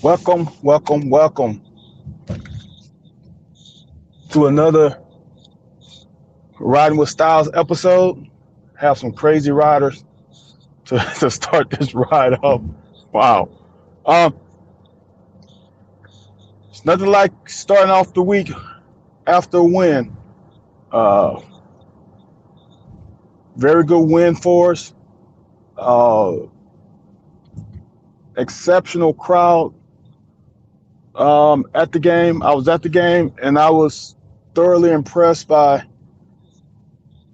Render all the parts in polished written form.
Welcome to another Riding with Styles episode. Have some crazy riders to start this ride off. Wow. Um, it's nothing like starting off the week after a win. Uh, Very good win for us. Uh, Exceptional crowd at the game. I was at the game and I was thoroughly impressed by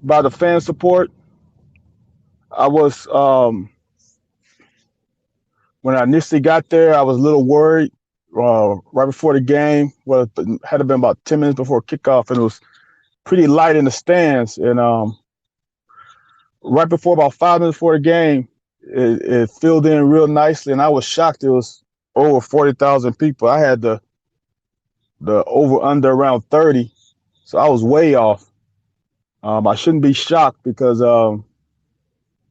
the fan support. I was When I initially got there, I was a little worried. Right before the game, well, it had to been about 10 minutes before kickoff, and it was pretty light in the stands. And right before, about 5 minutes before the game, it filled in real nicely, and I was shocked. It was over 40,000 people. I had the over under around 30, so I was way off. I shouldn't be shocked because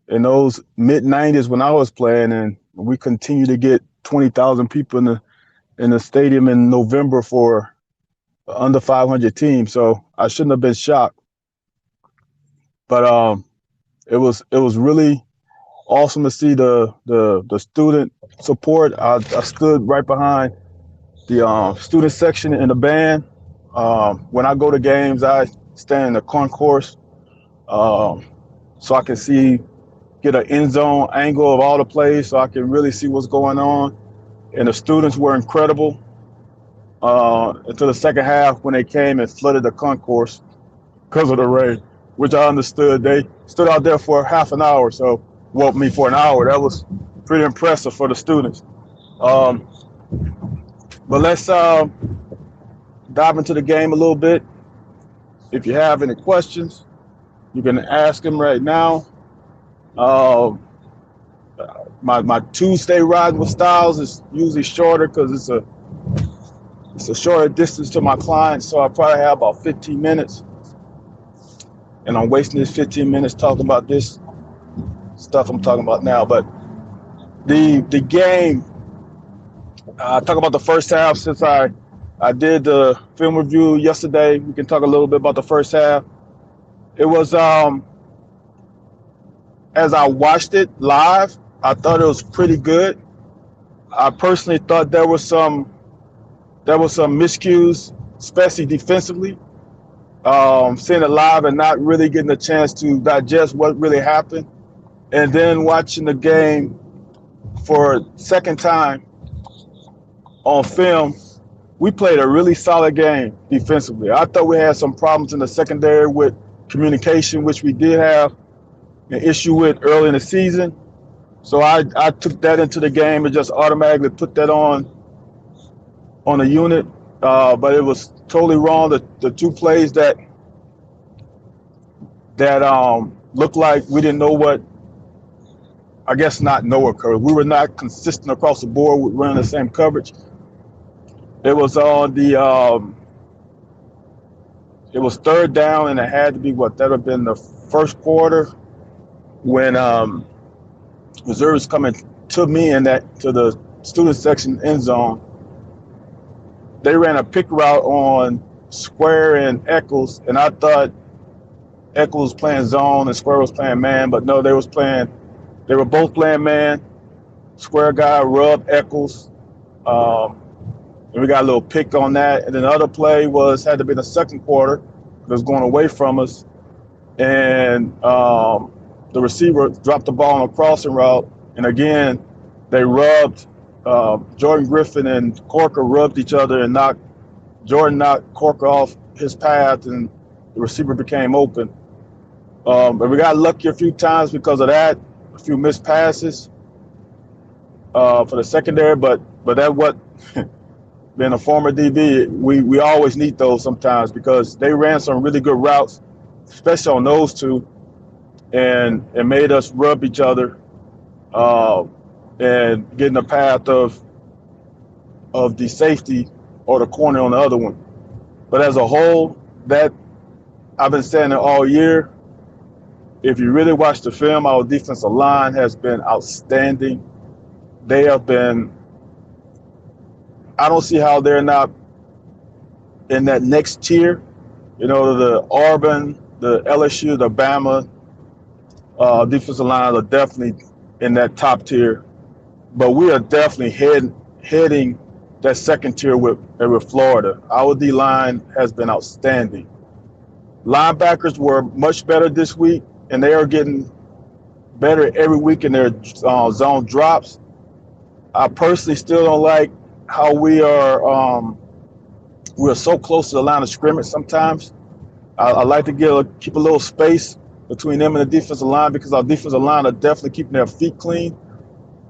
in those mid 90s when I was playing, and we continue to get 20,000 people in the stadium in November for under 500 team. So I shouldn't have been shocked. But it was really awesome to see the student support. I stood right behind the student section in the band. When I go to games, I stand in the concourse um, so I can get an end zone angle of all the plays, so I can really see what's going on. And the students were incredible until the second half when they came and flooded the concourse because of the rain, which I understood. They stood out there for half an hour, so well, me for an hour. That was pretty impressive for the students. Um, but let's dive into the game a little bit. If you have any questions, you can ask them right now. Um, my Tuesday ride with Styles is usually shorter because it's a shorter distance to my clients, so I probably have about 15 minutes, and I'm wasting this 15 minutes talking about this stuff I'm talking about now. But the game, talk about the first half. Since I did the film review yesterday, we can talk a little bit about the first half. It was as I watched it live, I thought it was pretty good. I personally thought there was some miscues, especially defensively. Seeing it live and not really getting a chance to digest what really happened, and then watching the game for a second time on film, we played a really solid game defensively. I thought we had some problems in the secondary with communication, which we did have an issue with early in the season. So I took that into the game and just automatically put that on a unit. But it was totally wrong. The two plays that looked like we didn't know what, I guess not know occurred. We were not consistent across the board with running the same coverage. It was on it was third down, and it had to be what that would have been the first quarter when Missouri was coming to me to the student section end zone. They ran a pick route on Square and Eccles, and I thought Eccles was playing zone and Square was playing man, but no, they were both playing man. Square guy rubbed Eccles, and we got a little pick on that. And then the other play had to be in the second quarter. It was going away from us, and the receiver dropped the ball on a crossing route, and again, they rubbed. Jordan Griffin and Corker rubbed each other, and Jordan knocked Corker off his path, and the receiver became open. But we got lucky a few times because of that, a few missed passes for the secondary. But that what being a former DB, we always need those sometimes because they ran some really good routes, especially on those two, and it made us rub each other and get in the path of the safety or the corner on the other one. But as a whole, that I've been saying it all year. If you really watch the film, our defensive line has been outstanding. They have been I don't see how they're not in that next tier. You know, the Auburn, the LSU, the Bama defensive line are definitely in that top tier. But we are definitely heading that second tier with Florida. Our D line has been outstanding. Linebackers were much better this week, and they are getting better every week in their zone drops. I personally still don't like how we're so close to the line of scrimmage sometimes. I like to keep a little space between them and the defensive line because our defensive line are definitely keeping their feet clean.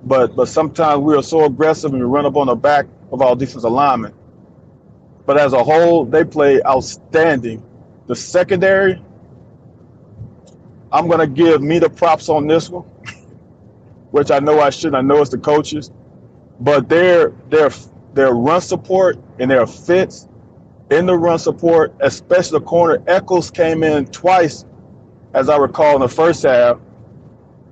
But sometimes we are so aggressive and we run up on the back of our defensive linemen. But as a whole, they play outstanding. The secondary, I'm going to give me the props on this one, which I know I shouldn't. I know it's the coaches. But their run support and their fits in the run support, especially the corner. Echols came in twice, as I recall, in the first half.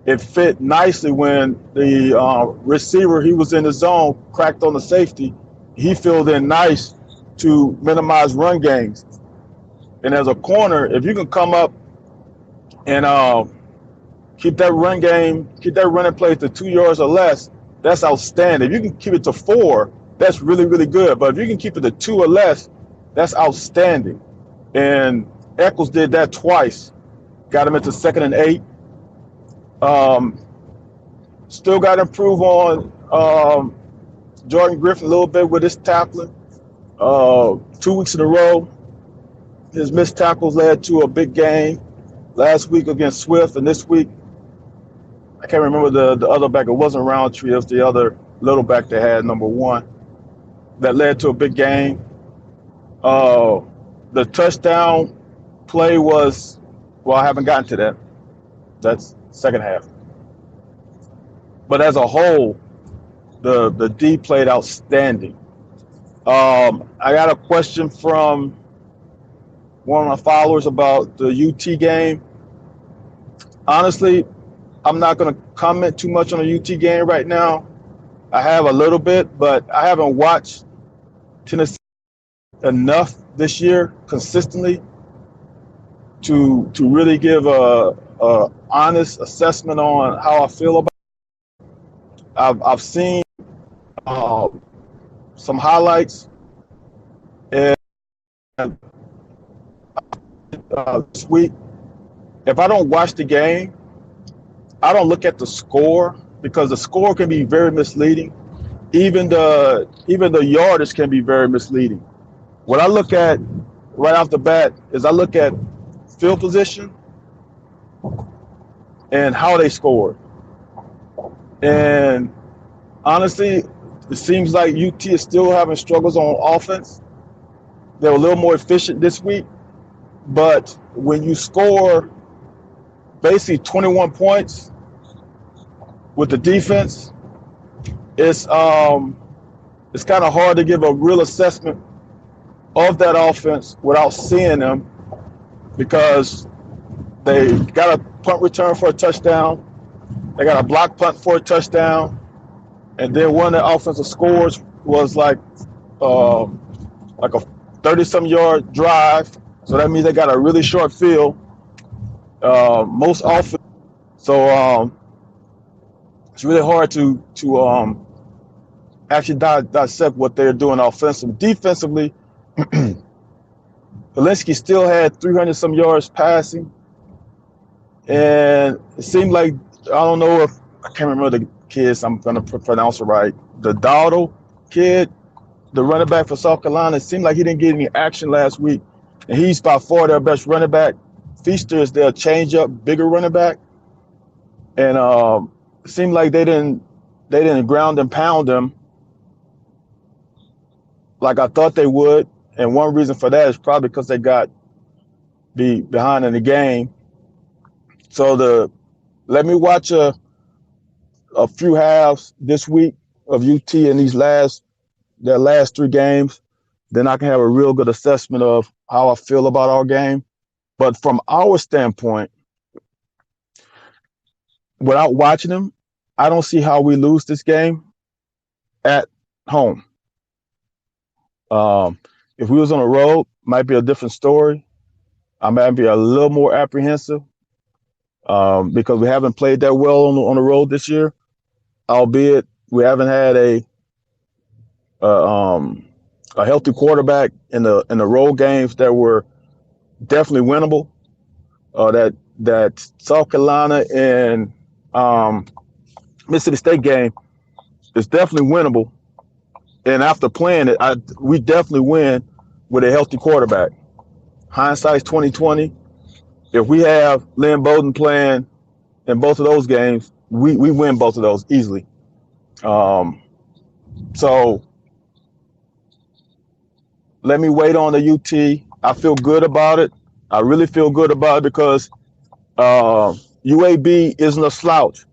It fit nicely when the receiver, he was in the zone, cracked on the safety. He filled in nice to minimize run gains. And as a corner, if you can come up and keep that running play to 2 yards or less, that's outstanding. If you can keep it to 4, that's really, really good. But if you can keep it to 2 or less, that's outstanding. And Echols did that twice. Got him into 2nd and 8. Still got to improve on Jordan Griffin a little bit with his tackling. 2 weeks in a row, his missed tackles led to a big game. Last week against Swift, and this week, I can't remember the other back. It wasn't Roundtree. It was the other little back they had, number 1, that led to a big game. The touchdown play was, well, I haven't gotten to that. That's second half. But as a whole, the D played outstanding. I got a question from one of my followers about the UT game. Honestly, I'm not going to comment too much on the UT game right now. I have a little bit, but I haven't watched Tennessee enough this year consistently to really give a honest assessment on how I feel about it. I've seen some highlights, and this week, if I don't watch the game, I don't look at the score because the score can be very misleading. Even the yardage can be very misleading. What I look at right off the bat is I look at field position and how they scored. And honestly, it seems like UT is still having struggles on offense. They were a little more efficient this week, but when you score basically 21 points with the defense, it's kind of hard to give a real assessment of that offense without seeing them, because they got a punt return for a touchdown, they got a block punt for a touchdown, and then one of the offensive scores was like a 30-some yard drive. So that means they got a really short field. Most often, so it's really hard to actually dissect what they're doing offensively. Defensively, Helinski still had 300-some yards passing, and it seemed like, I don't know if, I can't remember the kids, I'm going to pronounce it right, the Dowdle kid, the running back for South Carolina. It seemed like he didn't get any action last week, and he's by far their best running back. Feaster is their change-up, bigger running back, and it seemed like they didn't ground and pound him like I thought they would. And one reason for that is probably because they got behind in the game. So let me watch a few halves this week of UT in their last 3 games. Then I can have a real good assessment of how I feel about our game. But from our standpoint, without watching them, I don't see how we lose this game at home. Um, if we was on the road, might be a different story. I might be a little more apprehensive because we haven't played that well on the road this year. Albeit we haven't had uh, um, a healthy quarterback in the road games that were definitely winnable. That South Carolina and um, Mississippi State game is definitely winnable. And after playing it, we definitely win with a healthy quarterback. Hindsight's 2020. If we have Lynn Bowden playing in both of those games, we win both of those easily. Um, so let me wait on the UT. I feel good about it. I really feel good about it because UAB isn't a slouch.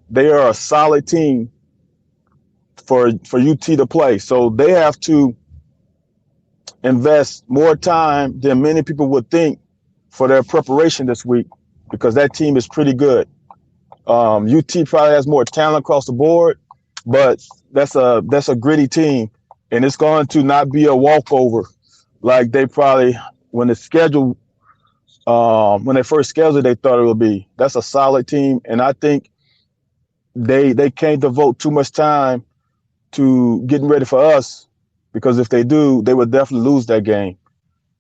They are a solid team for UT to play. So they have to invest more time than many people would think for their preparation this week because that team is pretty good. UT probably has more talent across the board, but that's a gritty team, and it's going to not be a walkover like they probably when they first scheduled they thought it would be. That's a solid team, and I think they can't devote too much time to getting ready for us because if they do, they would definitely lose that game.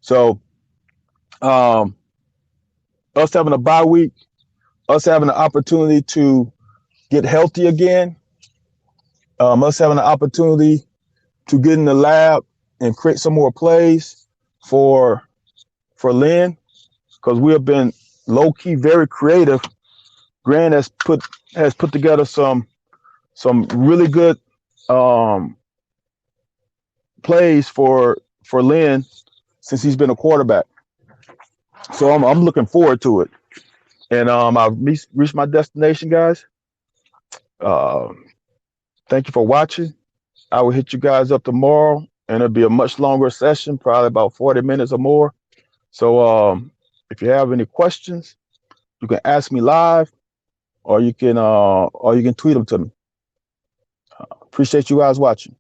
So um, us having a bye week, us having an opportunity to get healthy again, us having an opportunity to get in the lab and create some more plays for Lynn because we have been low key very creative. Grant has put together some really good um, plays for Lynn since he's been a quarterback. So I'm looking forward to it. And I've reached my destination, guys. Uh, Thank you for watching. I will hit you guys up tomorrow, and it'll be a much longer session, probably about 40 minutes or more. So if you have any questions, you can ask me live, or you can tweet them to me. Appreciate you guys watching.